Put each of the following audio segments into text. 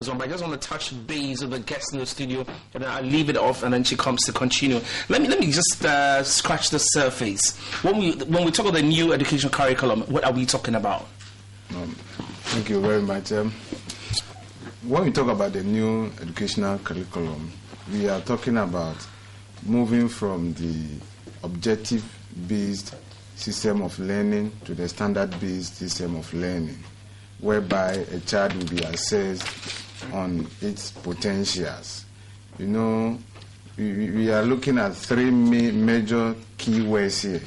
But I just want to touch base with the guest in the studio, and then I'll leave it off, and then she comes to continue. Let me just scratch the surface. When we talk about the new education curriculum, what are we talking about? Thank you very much. When we talk about the new educational curriculum, we are talking about moving from the objective-based system of learning to the standard-based system of learning, whereby a child will be assessed on its potentials. You know, we are looking at three major keywords here: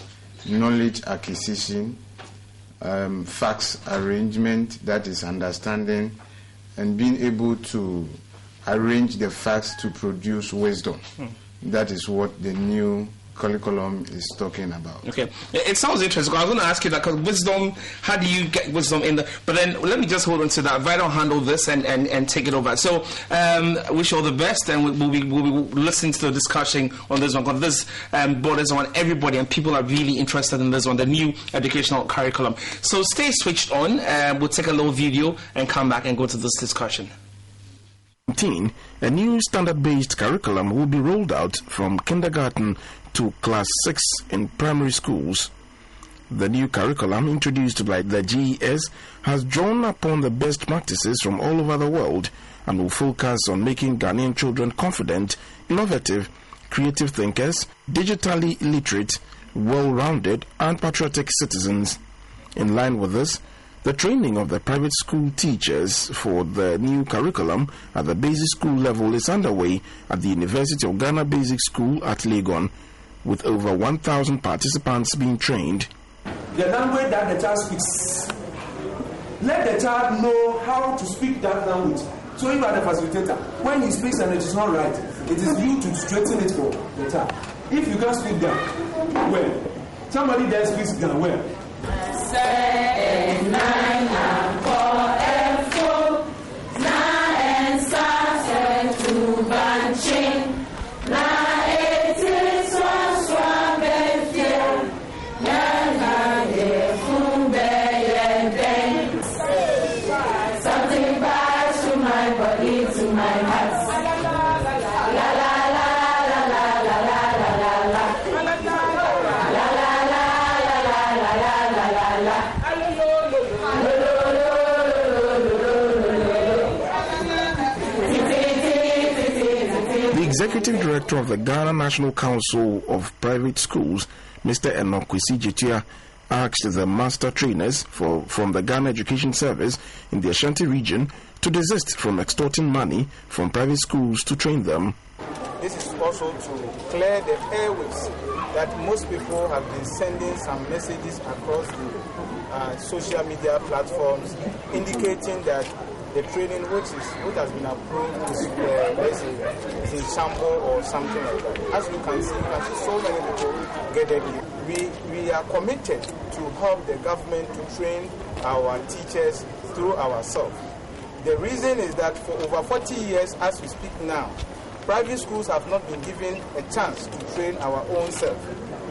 knowledge acquisition, facts arrangement, that is understanding, and being able to arrange the facts to produce wisdom. That is what the new curriculum is talking about. Okay, it sounds interesting. I was going to ask you that, because wisdom, how do you get wisdom in the... But then let me just hold on to that. If I don't handle this and take it over. So wish you all the best, and we'll be listening to the discussion on this one, because this borders on everybody, and people are really interested in this one, the new educational curriculum. So stay switched on. We'll take a little video and come back and go to this discussion. A new standard-based curriculum will be rolled out from kindergarten to class 6 in primary schools. The new curriculum, introduced by the GES, has drawn upon the best practices from all over the world and will focus on making Ghanaian children confident, innovative, creative thinkers, digitally literate, well-rounded, and patriotic citizens. In line with this, the training of the private school teachers for the new curriculum at the basic school level is underway at the University of Ghana Basic School at Legon, with over 1,000 participants being trained. The language that the child speaks, let the child know how to speak that language. So you are the facilitator. When he speaks and it is not right, it is you to straighten it for the child. If you can't speak that well, somebody there speaks that well. Executive Director of the Ghana National Council of Private Schools, Mr. Gnacops, asked the master trainers from the Ghana Education Service in the Ashanti region to desist from extorting money from private schools to train them. This is also to clear the airways that most people have been sending some messages across the social media platforms indicating that the training which has been approved is in shambles or something like that. As you can see so many people gathered here. We are committed to help the government to train our teachers through ourselves. The reason is that for over 40 years, as we speak now, private schools have not been given a chance to train our own self.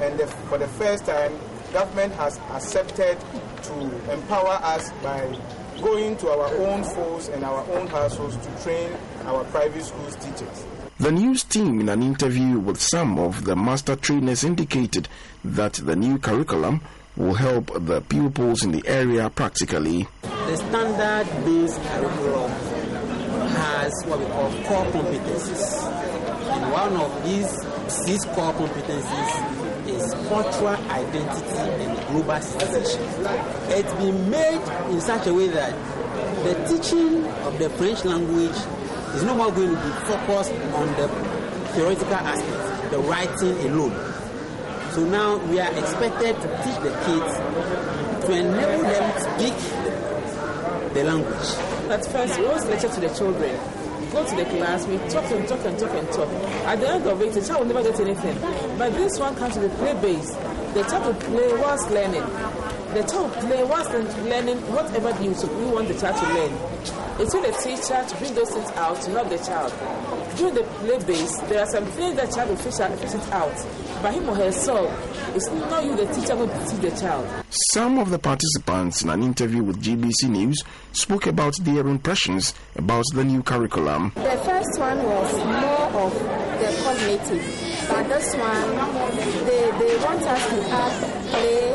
And for the first time, government has accepted to empower us by going to our own schools and our own households to train our private schools teachers. The news team, in an interview with some of the master trainers, indicated that the new curriculum will help the pupils in the area practically. The standard-based curriculum has what we call core competencies. And one of these core competencies is cultural identity and global citizenship. It's been made in such a way that the teaching of the French language is no more going to be focused on the theoretical aspect, the writing alone. So now we are expected to teach the kids to enable them to speak the language. At first, we always lecture to the children. We go to the class, we talk and talk and talk and talk. At the end of it, the child will never get anything. But this one comes to the play base. The child will play whilst learning. The child will play whilst learning whatever you want the child to learn. it's with the teacher to bring those things out to help the child. During the play base, there are some things the child will fish it out. By him or herself, it's not you, the teacher, who teach the child. Some of the participants in an interview with GBC News spoke about their impressions about the new curriculum. The first one was more of the cognitive, but this one, they want us to add play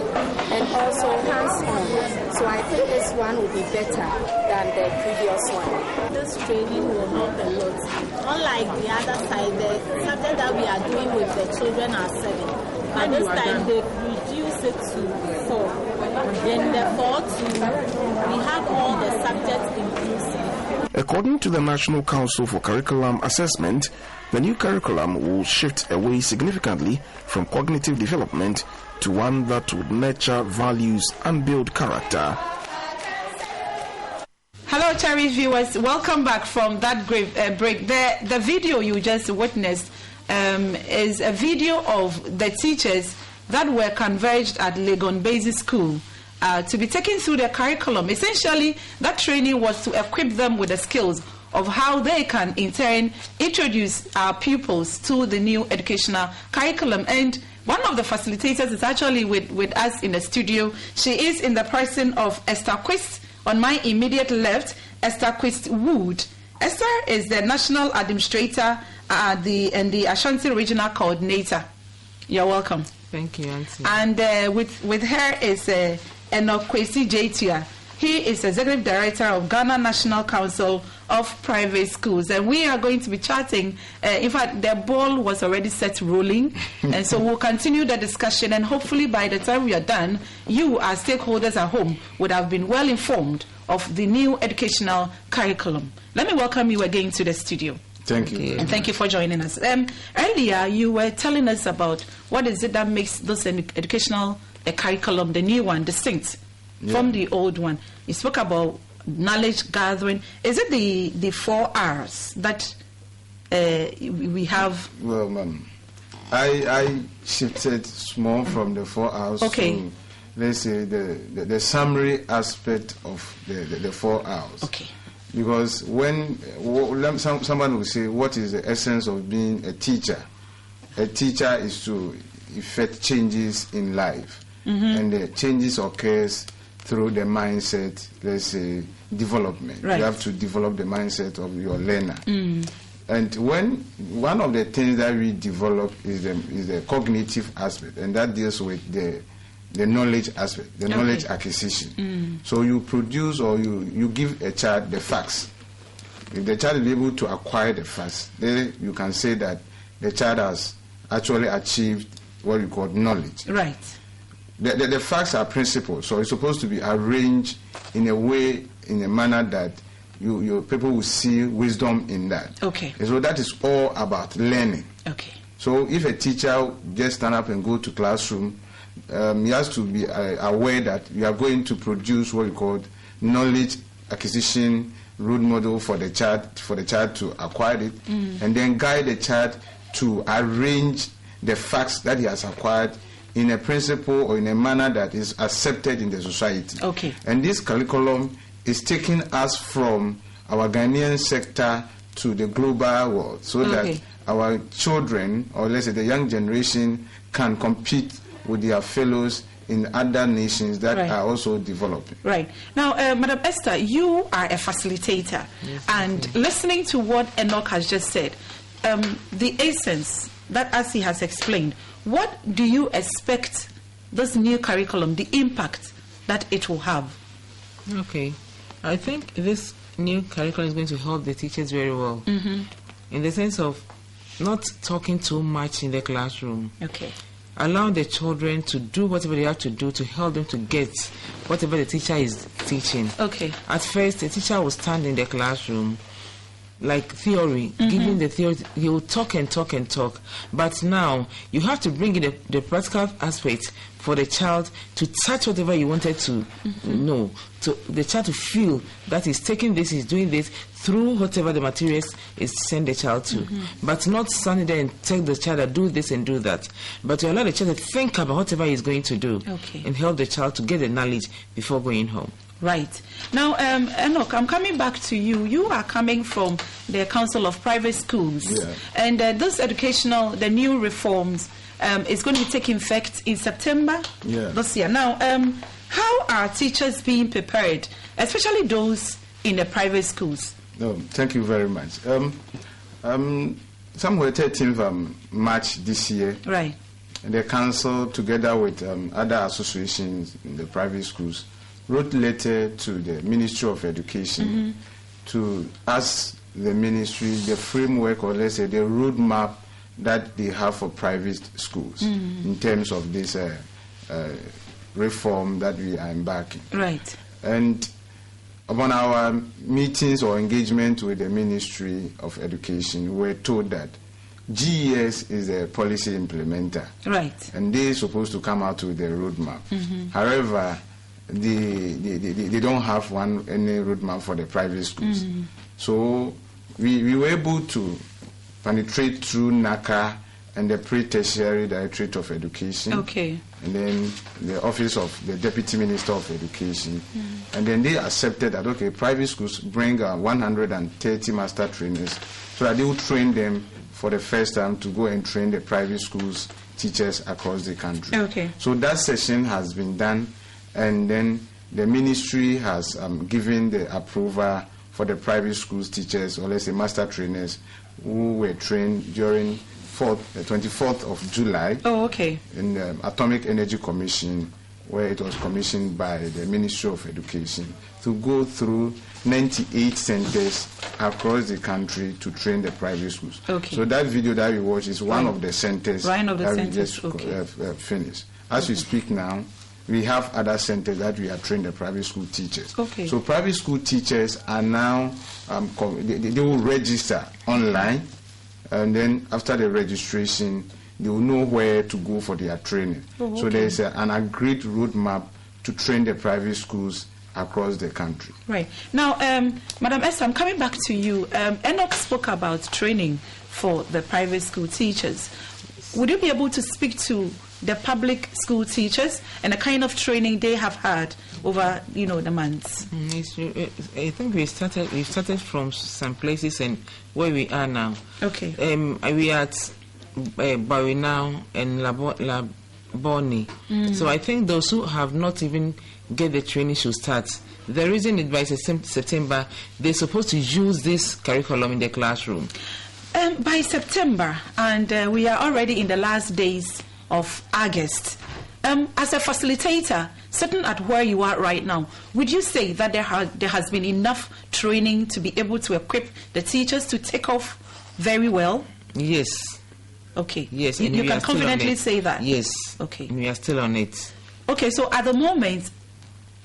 and also hands-on. So I think this one will be better than the previous one. This training will help a lot. Unlike the other side, the subject that we are doing with the children are 7. But this time they reduce it to 4. Then the 4 we have all the subjects inclusive. According to the National Council for Curriculum Assessment, the new curriculum will shift away significantly from cognitive development to one that would nurture values and build character. Hello, Cherry viewers. Welcome back from that break. The video you just witnessed is a video of the teachers that were converged at Legon Basic School to be taken through the curriculum. Essentially, that training was to equip them with the skills of how they can, in turn, introduce our pupils to the new educational curriculum. And one of the facilitators is actually with us in the studio. She is in the person of Esther Quist. On my immediate left, Esther Quist Wood. Esther is the National Administrator and the Ashanti Regional Coordinator. You're welcome. Thank you, Auntie. And with her is Enokwesi Jaitia. He is Executive Director of Ghana National Council of Private Schools. And we are going to be chatting. In fact, the ball was already set rolling. And so we'll continue the discussion. And hopefully by the time we are done, you, as stakeholders at home, would have been well informed of the new educational curriculum. Let me welcome you again to the studio. Thank you. And thank you for joining us. Earlier, you were telling us about what is it that makes this educational curriculum, the new one, distinct from the old one. You spoke about knowledge gathering. Is it the 4 R's that we have? Well, ma'am, I shifted small from the 4 R's to, let's say, the summary aspect of the 4 R's. Okay. Because when someone will say, what is the essence of being a teacher? A teacher is to effect changes in life. And the changes occurs through the mindset, let's say, development. Right. You have to develop the mindset of your learner. And when one of the things that we develop is the cognitive aspect, and that deals with the knowledge aspect, the knowledge acquisition. So you produce or you give a child the facts. If the child is able to acquire the facts, then you can say that the child has actually achieved what we call knowledge. Right. The facts are principles, so it's supposed to be arranged in a way, in a manner that your people will see wisdom in that. Okay. And so that is all about learning. Okay. So if a teacher just stand up and go to classroom, he has to be aware that you are going to produce what we call knowledge acquisition role model for the child to acquire it, and then guide the child to arrange the facts that he has acquired in a principle or in a manner that is accepted in the society. Okay. And this curriculum is taking us from our Ghanaian sector to the global world, so that our children, or let's say the young generation, can compete with their fellows in other nations that are also developing. Right. Now, Madam Esther, you are a facilitator. Yes, and listening to what Enoch has just said, the essence that, as he has explained, what do you expect this new curriculum, the impact that it will have? Okay. I think this new curriculum is going to help the teachers very well. In the sense of not talking too much in the classroom. Okay. Allow the children to do whatever they have to do to help them to get whatever the teacher is teaching. Okay. At first, the teacher will stand in the classroom like theory, giving the theory, he will talk and talk and talk. But now, you have to bring in the practical aspect for the child to touch whatever you wanted to know, to the child to feel that he's taking this, he's doing this through whatever the materials is send the child to. But not standing there and tell the child to do this and do that. But to allow the child to think about whatever he's going to do and help the child to get the knowledge before going home. Right. Now, Enoch, I'm coming back to you. You are coming from the Council of Private Schools. Yeah. And the new reforms is going to be taking effect in September this year. Now, how are teachers being prepared, especially those in the private schools? No, thank you very much. Somewhere 13th March this year, right, the council, together with other associations in the private schools, wrote letter to the Ministry of Education to ask the ministry the framework, or let's say the roadmap that they have for private schools in terms of this reform that we are embarking. Right. And upon our meetings or engagement with the Ministry of Education, we were told that GES is a policy implementer. Right. And they're supposed to come out with a roadmap. However, they don't have any roadmap for the private schools. So we were able to penetrate through NACA and the Pre-Tertiary Directorate of Education. Okay. And then the Office of the Deputy Minister of Education. And then they accepted that, okay, private schools bring 130 master trainers so that they will train them for the first time to go and train the private schools teachers across the country. Okay. So that session has been done, and then the ministry has given the approval for the private schools teachers, or let's say master trainers, who were trained during the 24th of July in the Atomic Energy Commission, where it was commissioned by the Ministry of Education to go through 98 centers across the country to train the private schools. Okay. So that video that we watched is one of the centers that we just finished. As we speak now, we have other centers that we are training the private school teachers. Okay. So private school teachers are now, they will register online, and then after the registration, they will know where to go for their training. So there is an agreed roadmap to train the private schools across the country. Right. Now, Madam Esther, I'm coming back to you. Enoch spoke about training for the private school teachers. Would you be able to speak to the public school teachers and the kind of training they have had over, the months? I think we started from some places and where we are now. Okay. We are at Bawi now and Laboni. So I think those who have not even get the training should start. The reason is by September they're supposed to use this curriculum in the classroom. By September, and we are already in the last days of August. As a facilitator, sitting at where you are right now, would you say that there has been enough training to be able to equip the teachers to take off very well? Yes. Okay. Yes. You can confidently say that? Yes. Okay. We are still on it. Okay, so at the moment,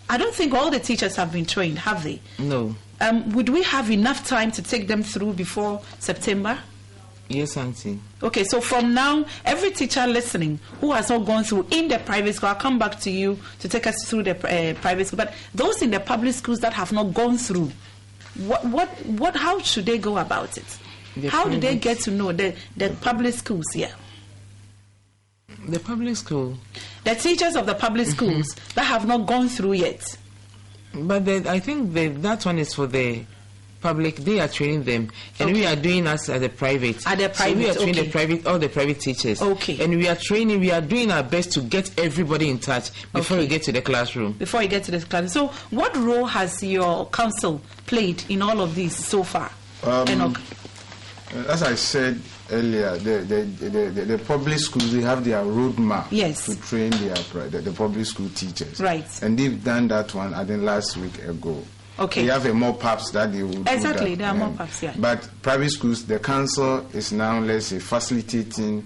I don't think all the teachers have been trained, have they? No. Would we have enough time to take them through before September? Yes, Auntie. Okay, so from now, every teacher listening who has not gone through in the private school, I'll come back to you to take us through the private school. But those in the public schools that have not gone through, how should they go about it? How do they get to know the public schools here? The public school? The teachers of the public schools that have not gone through yet. But I think that one is for the public. They are training them, and we are doing us at the private. At the private, so we are training all the private teachers. Okay. And we are doing our best to get everybody in touch before we get to the classroom. Before you get to the classroom. So, what role has your council played in all of this so far, Enoch? As I said earlier, the public schools, they have their roadmap to train the public school teachers. Right. And they've done that one, I think, last week ago. Okay. They have a mop-ups that they will Exactly, do that. there are mop-ups, yeah. But private schools, the council is now, let's say, facilitating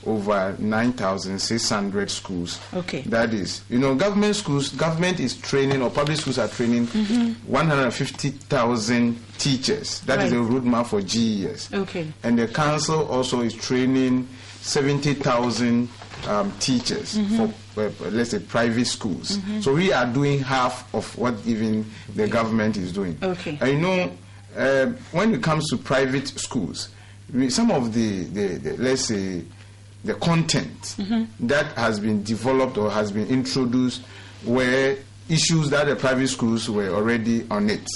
over 9,600 schools. Okay. That is, government schools, government is training, or public schools are training 150,000 teachers. That is a roadmap for GES. Okay. And the council also is training 70,000 teachers for, let's say, private schools. So we are doing half of what even the government is doing. Okay. And when it comes to private schools, some of the let's say, the content that has been developed or has been introduced, where issues that the private schools were already on it.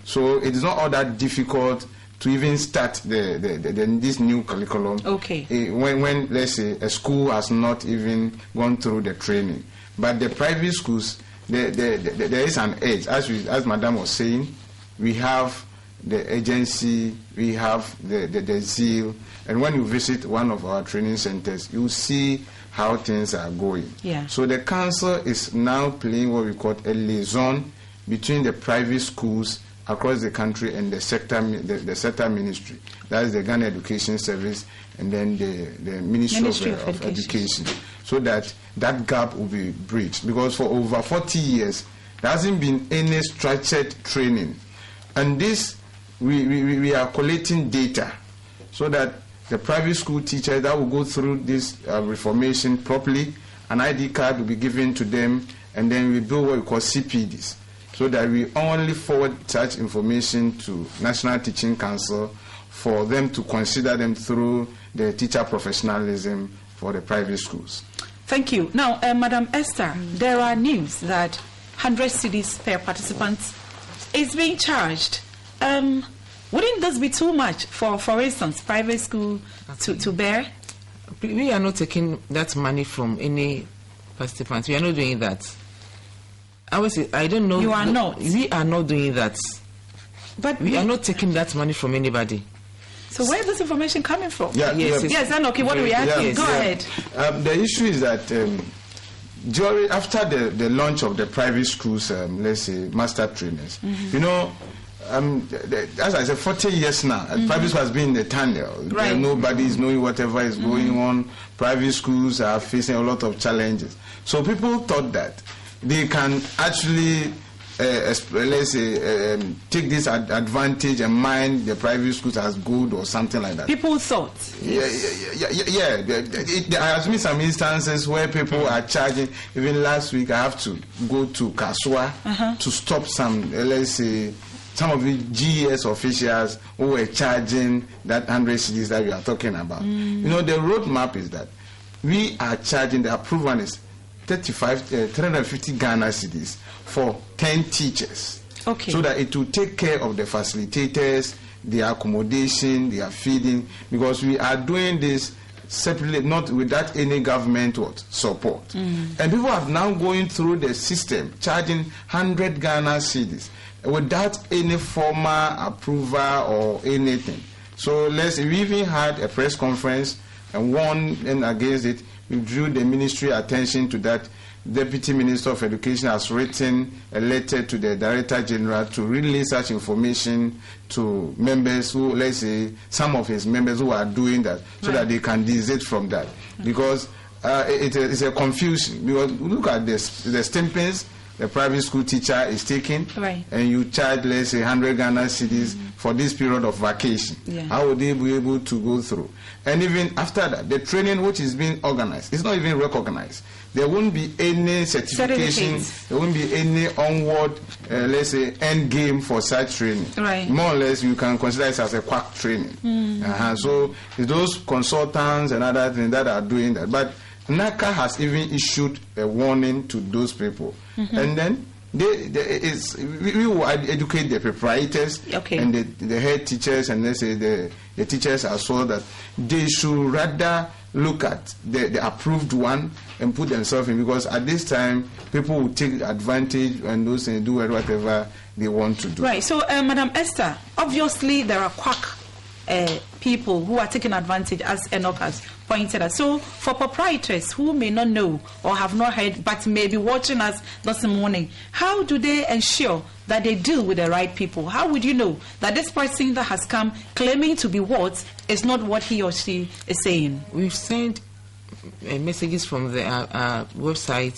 So it is not all that difficult to even start this new curriculum. Okay. When let's say a school has not even gone through the training, but the private schools, there is an edge. As Madam was saying, we have the agency, we have the zeal, and when you visit one of our training centers, you see how things are going. Yeah. So the council is now playing what we call a liaison between the private schools across the country and the sector ministry. That is the Ghana Education Service and then the Ministry of Education. So that gap will be bridged. Because for over 40 years, there hasn't been any structured training. And this, we are collating data so that the private school teachers that will go through this reformation properly, an ID card will be given to them, and then we build what we call CPDs, so that we only forward such information to National Teaching Council for them to consider them through the teacher professionalism for the private schools. Thank you. Now, Madam Esther, there are news that 100 cedis per participant is being charged. Wouldn't this be too much for instance, private school to bear? We are not taking that money from any participants. We are not doing that. I don't know. You are not. We are not doing that. But we are not taking that money from anybody. So where is this information coming from? Yes, okay, what do we ask you? Go ahead. The issue is that after the launch of the private schools, let's say master trainers, you know, as I said, 40 years now, private school has been in the tunnel. Right. Nobody is knowing whatever is going on. Private schools are facing a lot of challenges. So people thought that they can actually, let's say, take this advantage and mine the private schools as good or something like that. People thought. Yeah. There has been some instances where people are charging. Even last week, I have to go to Kasua to stop some, let's say, some of the GES officials who were charging that 100 cedis that we are talking about. You know, the roadmap is that we are charging, the approved one is 350 Ghana cedis for 10 teachers. Okay. So that it will take care of the facilitators, their accommodation, their feeding, because we are doing this separately, not without any government support. And people are now going through the system, charging 100 Ghana cedis without any formal approval or anything. So we even had a press conference and warned against it. We drew the ministry attention to that. Deputy Minister of Education has written a letter to the Director General to release such information to members who, let's say, some of his members who are doing that, so that they can desist from that. Because it's a confusion. Because look at this, the stipends the private school teacher is taking, and you charge, let's say, 100 Ghana cedis for this period of vacation. How would they be able to go through? And even after that, the training which is being organized is not even recognized. There won't be any certification, there won't be any onward, let's say, end game for such training. More or less, you can consider it as a quack training. So it's those consultants and other things that are doing that. But NACA has even issued a warning to those people. And then we will educate the proprietors and the head teachers, and let's say the teachers as well, that they should rather look at the approved one and put themselves in, because at this time people will take advantage and those and do whatever they want to do. Right. So, Madam Esther, obviously there are quack people who are taking advantage, as Enoch has pointed out. So, for proprietors who may not know or have not heard but may be watching us this morning, how do they ensure that they deal with the right people? How would you know that this person that has come claiming to be what is not what he or she is saying? We've sent messages from the website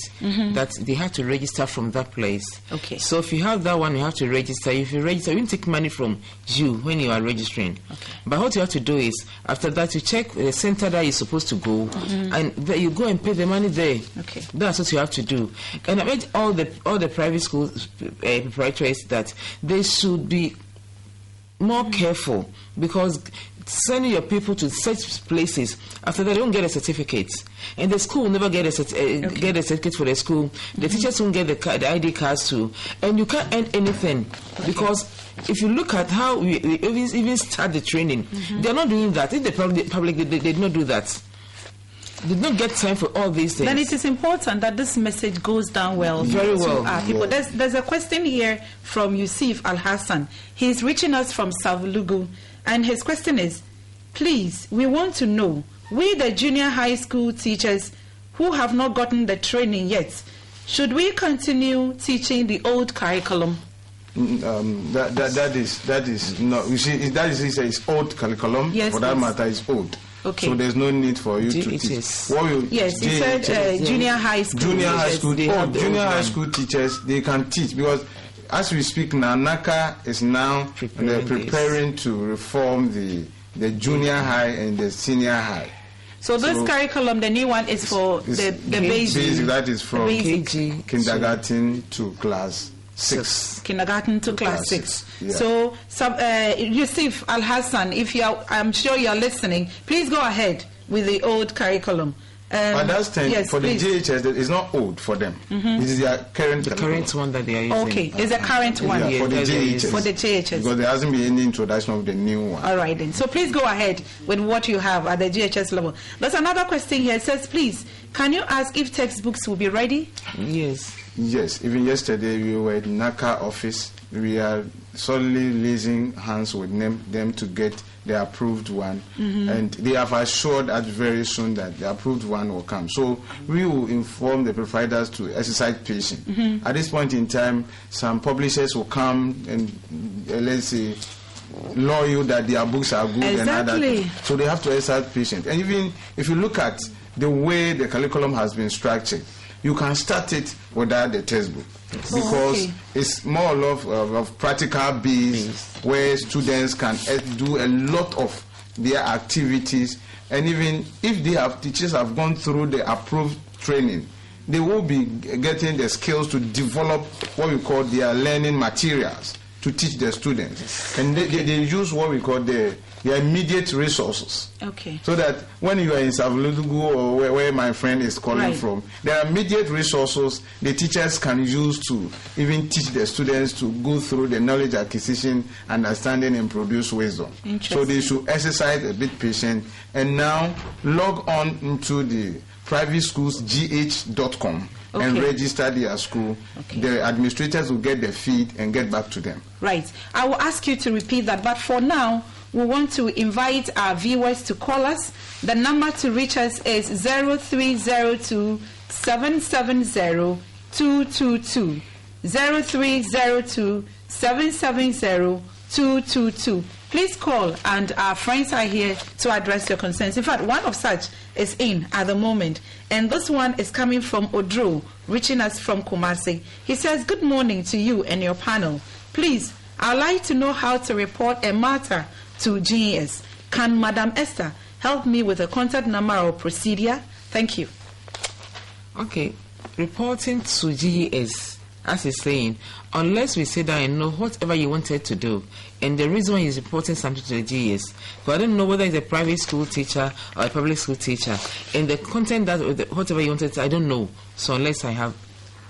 that they have to register from that place. Okay. So if you have that one, you have to register. If you register, you won't take money from you when you are registering. Okay. But what you have to do is, after that, you check the center that you're supposed to go, and you go and pay the money there. Okay. That's what you have to do. And I made all the private schools proprietaries that they should be more careful, because sending your people to such places, after they don't get a certificate, and the school will never get a certificate for the school, the teachers won't get the ID cards too, and you can't earn anything, because if you look at how we even start the training, they're not doing that. If the public they did not do that. Did not get time for all these things. Then it is important that this message goes down well. Very well. To our people. There's a question here from Yusuf Al Hassan. He's reaching us from Savulugu, and his question is, please, we want to know, we the junior high school teachers who have not gotten the training yet, should we continue teaching the old curriculum? That is no. You see, that is it's old curriculum. Yes, for that matter, it's old. Okay. So there's no need for you to teach. Yes, he said junior high school. Junior high school. Junior high school teachers, they can teach, because as we speak now, NACA is now preparing to reform the junior high and the senior high. So this curriculum, the new one, is for the basic. That is from kindergarten to class 6. Kindergarten to class 6. Yeah. So, Yusuf Al Hassan, I'm sure you're listening, please go ahead with the old curriculum. But that's for please. the JHS, it's not old for them. This is their current one that they are using. Okay, it's a current one. Yeah, for the JHS. For the JHS. Because there hasn't been any introduction of the new one. All right then. So please go ahead with what you have at the JHS level. There's another question here. It says, please, can you ask if textbooks will be ready? Yes. Yes. Even yesterday we were at NACA office. We are solely raising hands with them to get the approved one, and they have assured us very soon that the approved one will come. So we will inform the providers to exercise patience. At this point in time, some publishers will come and let's say law you that their books are good and other. So they have to exercise patience. And even if you look at the way the curriculum has been structured, you can start it without the textbook. Because it's more of practical based, where students can do a lot of their activities, and even if teachers have gone through the approved training, they will be getting the skills to develop what we call their learning materials to teach the students, and they use what we call their immediate resources. Okay. So that when you are in Savulugu or where my friend is calling from, there are immediate resources the teachers can use to even teach the students to go through the knowledge acquisition, understanding, and produce wisdom. So they should exercise a bit patience, and now log on into the private schools gh.com and register their school. The administrators will get the feed and get back to them. Right. I will ask you to repeat that, but for now, we want to invite our viewers to call us. The number to reach us is 0302 770 222. 0302 770 222. Please call, and our friends are here to address your concerns. In fact, one of such is in at the moment, and this one is coming from Odro, reaching us from Kumasi. He says, good morning to you and your panel. Please, I'd like to know how to report a matter to GES. Can Madam Esther help me with a contact number or procedure? Thank you. Okay, reporting to GES, as he's saying, unless we sit down and know whatever you wanted to do, and the reason why he's reporting something to the GES, because I don't know whether it's a private school teacher or a public school teacher, and the content that whatever you wanted to, I don't know. So unless I have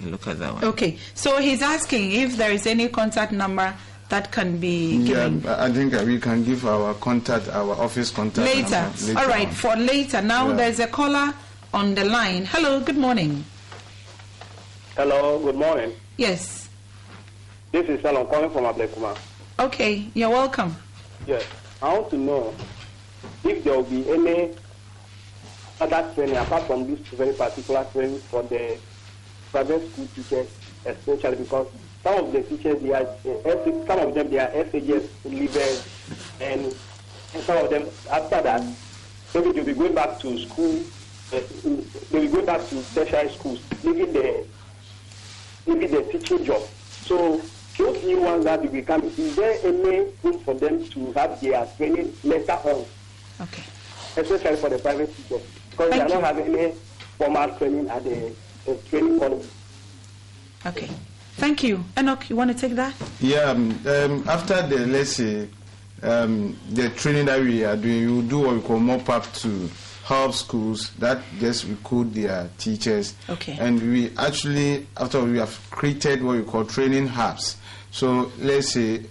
a look at that one. Okay, so he's asking if there is any contact number that can be given. Yeah, I think we can give our office contact later. All right, on. For later. Now there's a caller on the line. Hello, good morning. Hello, good morning. Yes. This is Salon calling from Ablekuma. Okay, you're welcome. Yes, I want to know if there will be any other training apart from this very particular training for the private school teachers, especially because some of the teachers, some of them, they are SAGs leavers, and some of them, after that, maybe they'll be going back to school, they'll be going back to tertiary schools, leaving the teaching job. So, those new ones that will be coming, is there any room for them to have their training later on? Okay. Especially for the private teachers, because they are not having any formal training at the training college. Okay. Thank you. Enoch, you want to take that? Yeah, after the, let's say, the training that we are doing, we will do what we call mop-up to help schools that just recruit their teachers. Okay. And we actually, after we have created what we call training hubs. So let's say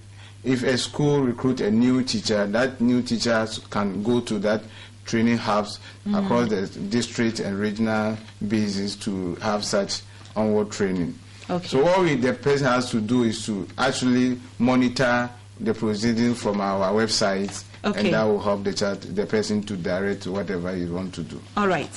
if a school recruit a new teacher, that new teacher can go to that training hubs across the district and regional basis to have such onward training. Okay. So what the person has to do is to actually monitor the proceedings from our website, okay. and that will help the person to direct whatever you want to do. All right.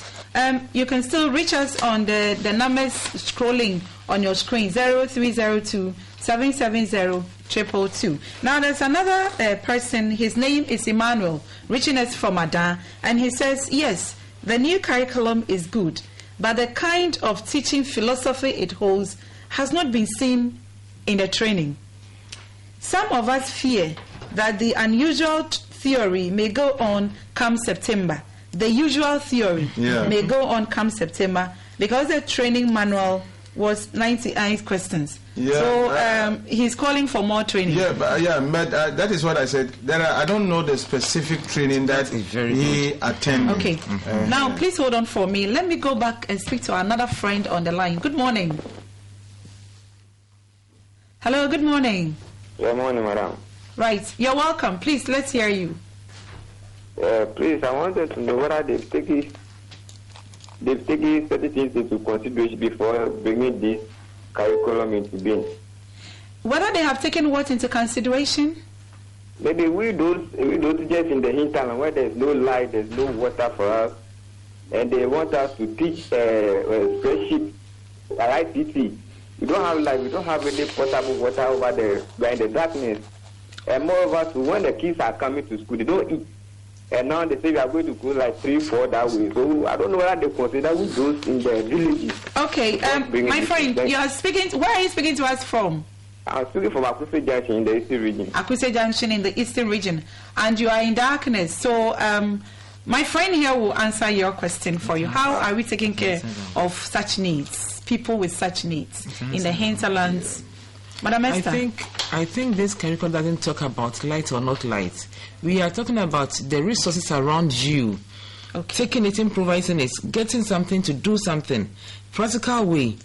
You can still reach us on the numbers scrolling on your screen, 0302 770 222. Now there's another person, his name is Emmanuel, reaching us from Adan, and he says, yes, the new curriculum is good, but the kind of teaching philosophy it holds has not been seen in the training. Some of us fear that the unusual theory may go on come September. The usual theory may go on come September because the training manual was 98 questions. Yeah, so he's calling for more training. Yeah, but that is what I said. I don't know the specific training that he attended. Okay. Now, please hold on for me. Let me go back and speak to another friend on the line. Good morning. Hello, good morning. Good morning, madam. Right, you're welcome. Please, let's hear you. Please, I wanted to know whether they've taken certain things into consideration before bringing this curriculum into being. Whether they have taken what into consideration? Maybe we don't just in the hinterland where there's no light, there's no water for us, and they want us to teach spreadsheet, ICT. We don't have light, we don't have any potable water over there. We're in the darkness. And moreover, so when the kids are coming to school, they don't eat. And now they say we are going to go like 3-4 that way. So I don't know whether they consider we those in the villages. Okay, my friend, you are speaking. Where are you speaking to us from? I'm speaking from Akuse Junction in the Eastern region. Akuse Junction in the Eastern region, and you are in darkness. So my friend here will answer your question for you. How are we taking care of such needs, people with such needs in the hinterlands? Madam Esther. I think this curriculum doesn't talk about light or not light. We are talking about the resources around you. Okay. Taking it, improvising it, getting something to do something. Practical way.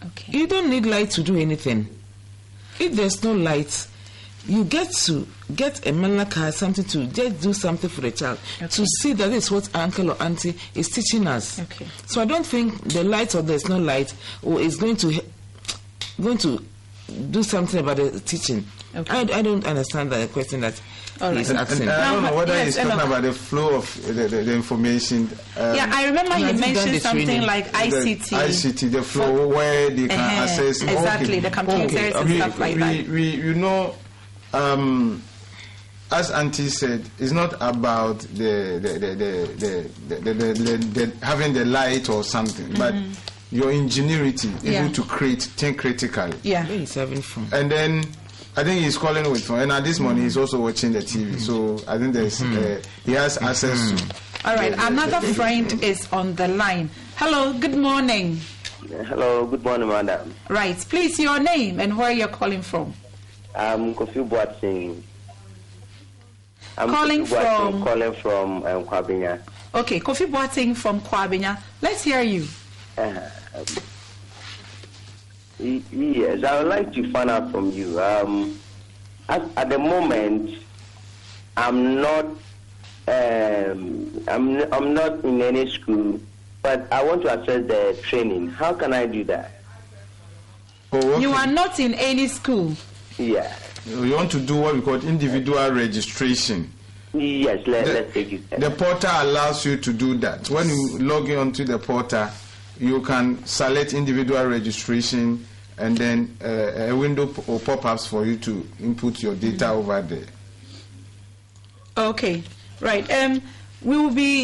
Okay. You don't need light to do anything. If there's no light, you get to get a manlaka, something to just do something for the child. Okay. To see that this is what uncle or auntie is teaching us. Okay. So I don't think the light or there's no light or is going to do something about the teaching. Okay. I don't understand the question that he's asking. And I don't know whether he's talking about the flow of the information. I remember he mentioned something like ICT. The flow where they can access. Exactly, the computers and stuff like that. You know, as Auntie said, it's not about the having the light or something, but your ingenuity, able to think critically. Yeah. And then I think he's calling with phone, and at this morning he's also watching the TV. So I think there's he has access to. All right, another friend is on the line. Hello, good morning. Hello, good morning, madam. Right, please, your name and where you're calling from. I'm Kofi Boateng. Calling from Kwabenya. Okay, Kofi Boateng from Kwabenya. Let's hear you. Yes, I would like to find out from you. At the moment, I'm not in any school, but I want to access the training. How can I do that? You are not in any school. Yeah. You want to do what we call individual registration. Yes, let's take it. The portal allows you to do that. When you log in onto the portal, you can select individual registration, and then a window or pop-ups for you to input your data over there. Okay, right. We will be